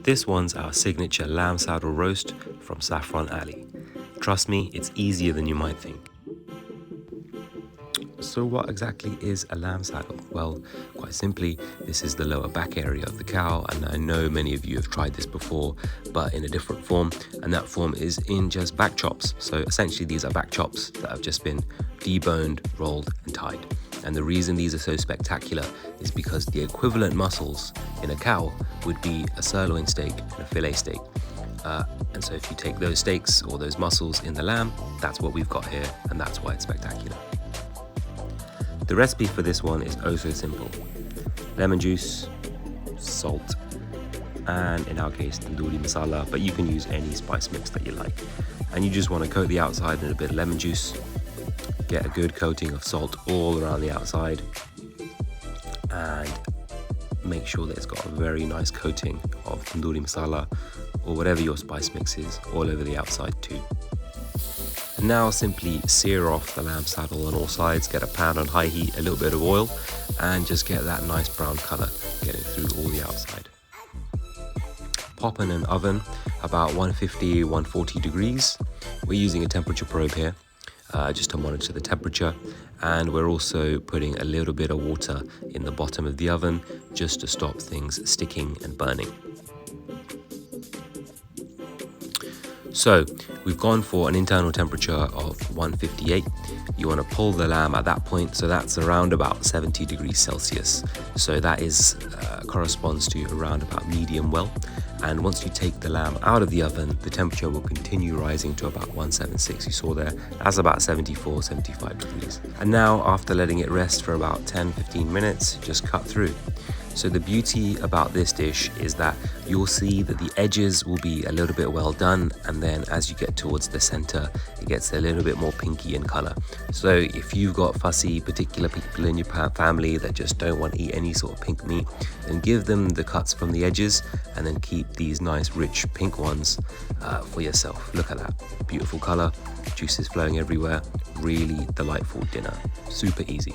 This one's our signature lamb saddle roast from Saffron Alley. Trust me, it's easier than you might think. So what exactly is a lamb saddle? Well, quite simply, this is the lower back area of the cow, and I know many of you have tried this before, but in a different form, and that form is in just back chops. So essentially these are back chops that have just been deboned, rolled and tied. And the reason these are so spectacular is because the equivalent muscles in a cow would be a sirloin steak and a fillet steak. And so if you take those steaks or those muscles in the lamb, that's what we've got here, and that's why it's spectacular. The recipe for this one is oh so simple. Lemon juice, salt, and in our case tandoori masala, but you can use any spice mix that you like. And you just want to coat the outside in a bit of lemon juice, get a good coating of salt all around the outside, and make sure that it's got a very nice coating of tandoori masala or whatever your spice mix is all over the outside too. Now simply sear off the lamb saddle on all sides, get a pan on high heat, a little bit of oil, and just get that nice brown color getting through all the outside. Pop in an oven about 150-140 degrees. We're using a temperature probe here just to monitor the temperature, and we're also putting a little bit of water in the bottom of the oven just to stop things sticking and burning. So we've gone for an internal temperature of 158. You want to pull the lamb at that point, so that's around about 70 degrees Celsius. So that is corresponds to around about medium well. And once you take the lamb out of the oven, the temperature will continue rising to about 176. You saw there, that's about 74, 75 degrees. And now after letting it rest for about 10-15 minutes, just cut through. So the beauty about this dish is that you'll see that the edges will be a little bit well done, and then as you get towards the center, it gets a little bit more pinky in color. So if you've got fussy particular people in your family that just don't want to eat any sort of pink meat, then give them the cuts from the edges and then keep these nice rich pink ones for yourself. Look at that, beautiful color, juices flowing everywhere, really delightful dinner, super easy.